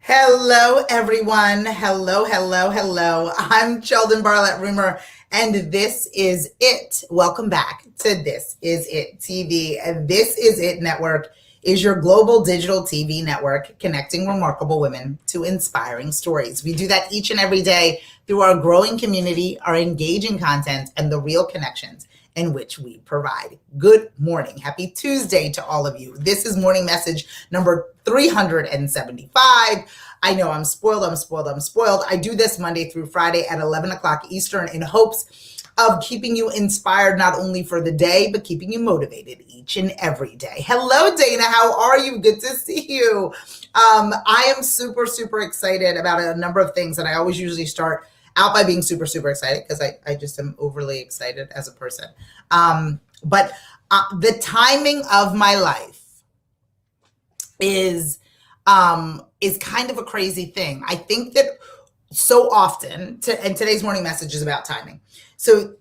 Hello, everyone. Hello, hello, hello. I'm Sheldon Barlett Rumor, and this is it. Welcome back to This Is It TV. And This Is It Network is your global digital TV network connecting remarkable women to inspiring stories. We do that each and every day through our growing community, our engaging content, and the real connections in which we provide. Good morning. Happy Tuesday to all of you. This is morning message number 375. I know I'm spoiled. I do this Monday through Friday at 11 o'clock Eastern in hopes of keeping you inspired not only for the day, but keeping you motivated each and every day. Hello, Dana. How are you? Good to see you. I am super, super excited about a number of things, and I always usually start out by being super, super excited because I just am overly excited as a person. But the timing of my life is kind of a crazy thing. I think that so often, and today's morning message is about timing. So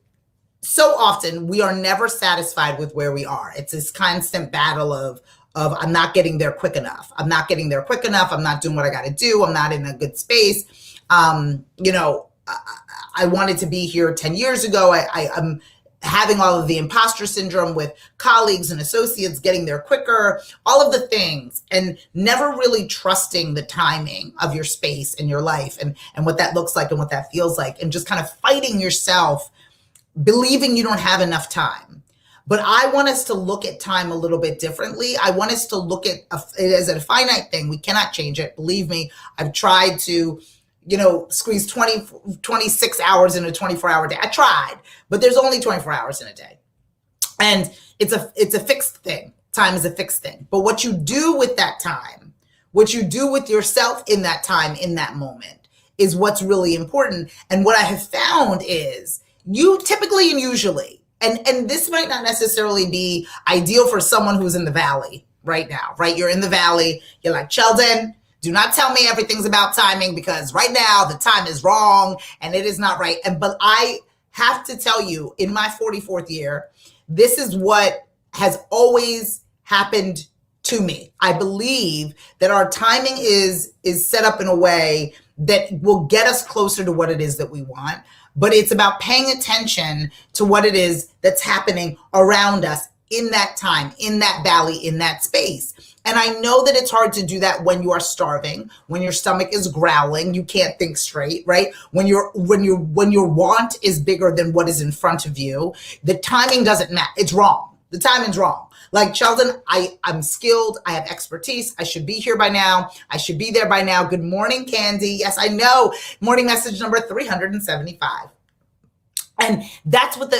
often we are never satisfied with where we are. It's this constant battle of I'm not getting there quick enough. I'm not getting there quick enough. I'm not doing what I got to do. I'm not in a good space. I wanted to be here 10 years ago. I'm having all of the imposter syndrome with colleagues and associates getting there quicker, all of the things, and never really trusting the timing of your space and your life and what that looks like and what that feels like, and just kind of fighting yourself, believing you don't have enough time. But I want us to look at time a little bit differently. I want us to look at it as a finite thing. We cannot change it. Believe me, I've tried to squeeze 26 hours in a 24-hour day. I tried, but there's only 24 hours in a day. And it's a fixed thing. Time is a fixed thing. But what you do with that time, what you do with yourself in that time, in that moment, is what's really important. And what I have found is you typically and usually, and this might not necessarily be ideal for someone who's in the valley right now, right? You're in the valley. You're like, Sheldon, do not tell me everything's about timing, because right now the time is wrong and it is not right. But I have to tell you, in my 44th year, this is what has always happened to me. I believe that our timing is set up in a way that will get us closer to what it is that we want. But it's about paying attention to what it is that's happening around us in that time, in that valley, in that space. And I know that it's hard to do that when you are starving, when your stomach is growling, you can't think straight, right? When your want is bigger than what is in front of you, the timing doesn't matter. It's wrong. The timing's wrong. Like, Sheldon, I'm skilled. I have expertise. I should be here by now. I should be there by now. Good morning, Candy. Yes, I know. Morning message number 375. And that's what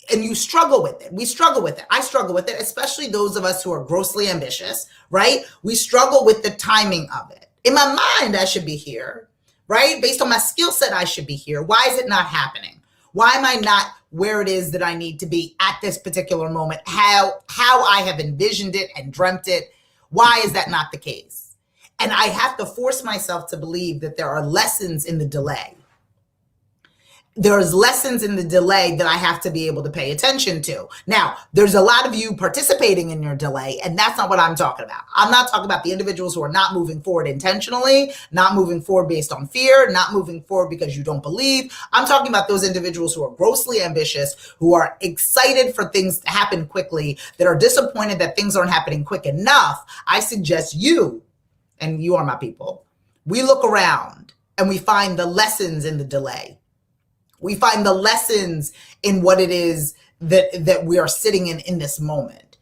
and you struggle with it. We struggle with it. I struggle with it, especially those of us who are grossly ambitious, right? We struggle with the timing of it. In my mind, I should be here, right? Based on my skill set, I should be here. Why is it not happening? Why am I not where it is that I need to be at this particular moment? How I have envisioned it and dreamt it. Why is that not the case? And I have to force myself to believe that there are lessons in the delay. There's lessons in the delay that I have to be able to pay attention to. Now, there's a lot of you participating in your delay, and that's not what I'm talking about. I'm not talking about the individuals who are not moving forward intentionally, not moving forward based on fear, not moving forward because you don't believe. I'm talking about those individuals who are grossly ambitious, who are excited for things to happen quickly, that are disappointed that things aren't happening quick enough. I suggest you, and you are my people, we look around and we find the lessons in the delay. We find the lessons in what it is that we are sitting in this moment.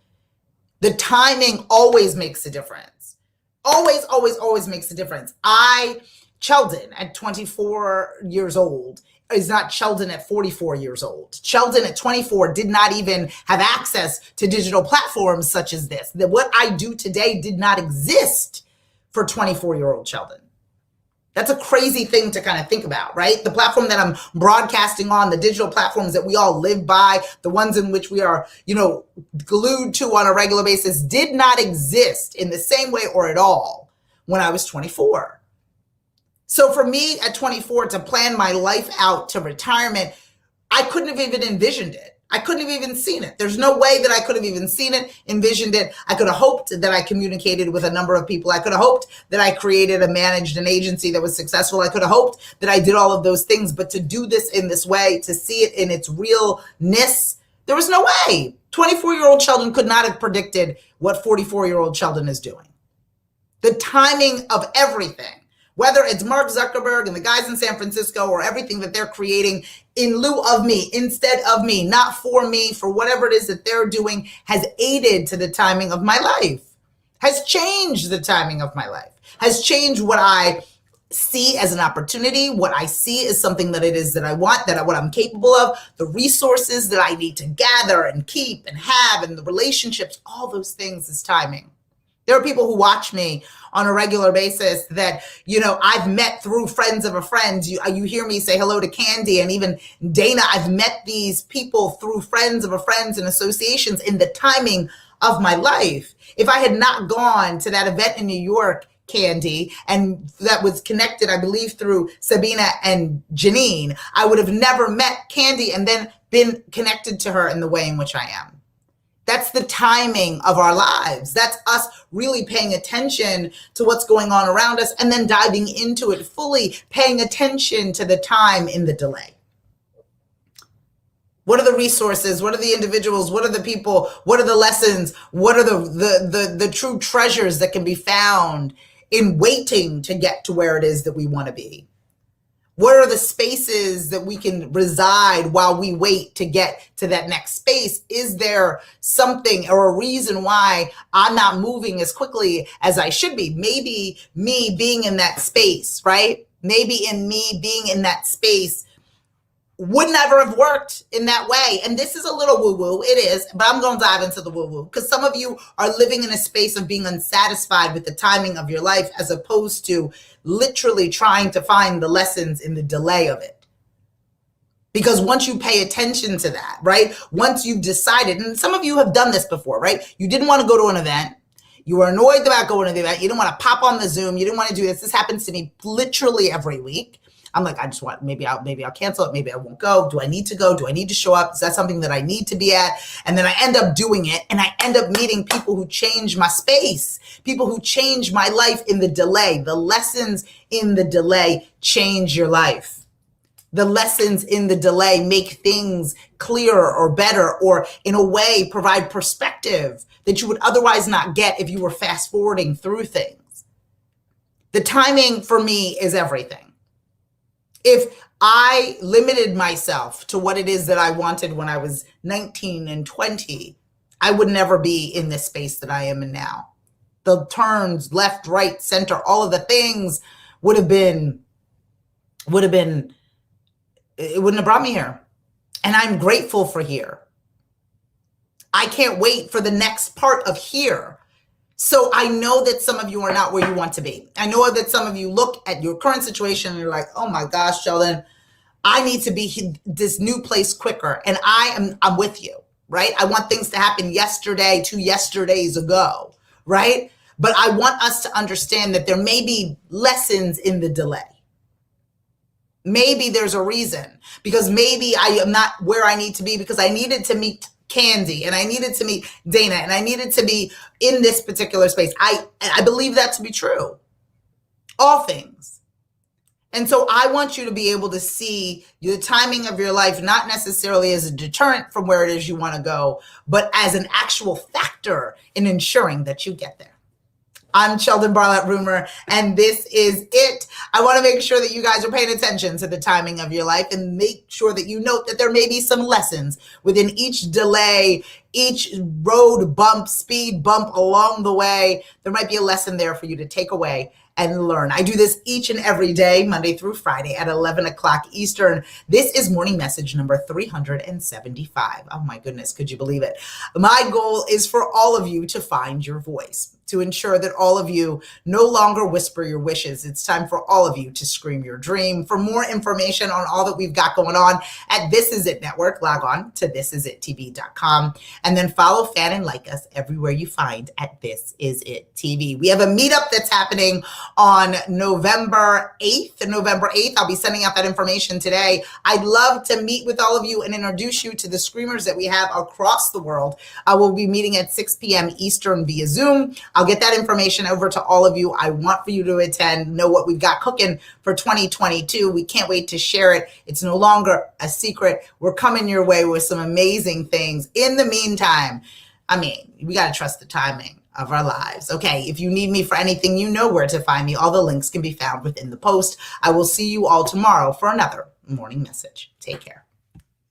The timing always makes a difference. Always makes a difference. Sheldon at 24 years old is not Sheldon at 44 years old. Sheldon at 24 did not even have access to digital platforms such as this. That what I do today did not exist for 24-year-old Sheldon. That's a crazy thing to kind of think about, right? The platform that I'm broadcasting on, the digital platforms that we all live by, the ones in which we are, glued to on a regular basis, did not exist in the same way or at all when I was 24. So for me at 24 to plan my life out to retirement, I couldn't have even envisioned it. I couldn't have even seen it. There's no way that I could have even seen it, envisioned it. I could have hoped that I communicated with a number of people. I could have hoped that I created and managed an agency that was successful. I could have hoped that I did all of those things. But to do this in this way, to see it in its realness, there was no way. 24-year-old Sheldon could not have predicted what 44-year-old Sheldon is doing. The timing of everything, whether it's Mark Zuckerberg and the guys in San Francisco or everything that they're creating in lieu of me, instead of me, not for me, for whatever it is that they're doing, has aided to the timing of my life, has changed the timing of my life, has changed what I see as an opportunity, what I see as something that it is that I want, that what I'm capable of, the resources that I need to gather and keep and have, and the relationships, all those things is timing. There are people who watch me on a regular basis that, I've met through friends of a friend. You hear me say hello to Candy and even Dana. I've met these people through friends of a friends and associations in the timing of my life. If I had not gone to that event in New York, Candy, and that was connected, I believe, through Sabina and Janine, I would have never met Candy and then been connected to her in the way in which I am. That's the timing of our lives. That's us really paying attention to what's going on around us and then diving into it fully, paying attention to the time in the delay. What are the resources? What are the individuals? What are the people? What are the lessons? What are the true treasures that can be found in waiting to get to where it is that we want to be? What are the spaces that we can reside while we wait to get to that next space? Is there something or a reason why I'm not moving as quickly as I should be? Maybe me being in that space, right? Maybe in me being in that space would never have worked in that way. And this is a little woo-woo, it is, but I'm going to dive into the woo-woo because some of you are living in a space of being unsatisfied with the timing of your life as opposed to literally trying to find the lessons in the delay of it. Because once you pay attention to that, right? Once you've decided, and some of you have done this before, right? You didn't want to go to an event. You were annoyed about going to the event. You didn't want to pop on the Zoom. You didn't want to do this. This happens to me literally every week. I'm like, I just want, maybe I'll cancel it. Maybe I won't go. Do I need to go? Do I need to show up? Is that something that I need to be at? And then I end up doing it. And I end up meeting people who change my space, people who change my life in the delay. The lessons in the delay change your life. The lessons in the delay make things clearer or better, or in a way provide perspective that you would otherwise not get if you were fast forwarding through things. The timing for me is everything. If I limited myself to what it is that I wanted when I was 19 and 20, I would never be in this space that I am in now. The turns, left, right, center, all of the things it wouldn't have brought me here. And I'm grateful for here. I can't wait for the next part of here. So I know that some of you are not where you want to be. I know that some of you look at your current situation and you're like, oh my gosh, Sheldon, I need to be this new place quicker. And I'm with you, right? I want things to happen yesterday, 2 yesterdays ago, right? But I want us to understand that there may be lessons in the delay. Maybe there's a reason, because maybe I am not where I need to be because I needed to meet Candy and I needed to meet Dana and I needed to be in this particular space. I believe that to be true. All things. And so I want you to be able to see the timing of your life, not necessarily as a deterrent from where it is you want to go, but as an actual factor in ensuring that you get there. I'm Sheldon Bartlett-Rumer, and this is it. I want to make sure that you guys are paying attention to the timing of your life and make sure that you note that there may be some lessons within each delay, each road bump, speed bump along the way. There might be a lesson there for you to take away and learn. I do this each and every day, Monday through Friday at 11 o'clock Eastern. This is morning message number 375. Oh my goodness, could you believe it? My goal is for all of you to find your voice, to ensure that all of you no longer whisper your wishes. It's time for all of you to scream your dream. For more information on all that we've got going on at This Is It Network, log on to thisisit.tv.com. and then follow, fan, and like us everywhere you find at This Is It TV. We have a meetup that's happening on November 8th. I'll be sending out that information today. I'd love to meet with all of you and introduce you to the screamers that we have across the world. We'll be meeting at 6 p.m. Eastern via Zoom. I'll get that information over to all of you. I want for you to attend, know what we've got cooking for 2022. We can't wait to share it. It's no longer a secret. We're coming your way with some amazing things. In the meantime, we got to trust the timing of our lives. Okay, if you need me for anything, you know where to find me. All the links can be found within the post. I will see you all tomorrow for another morning message. Take care.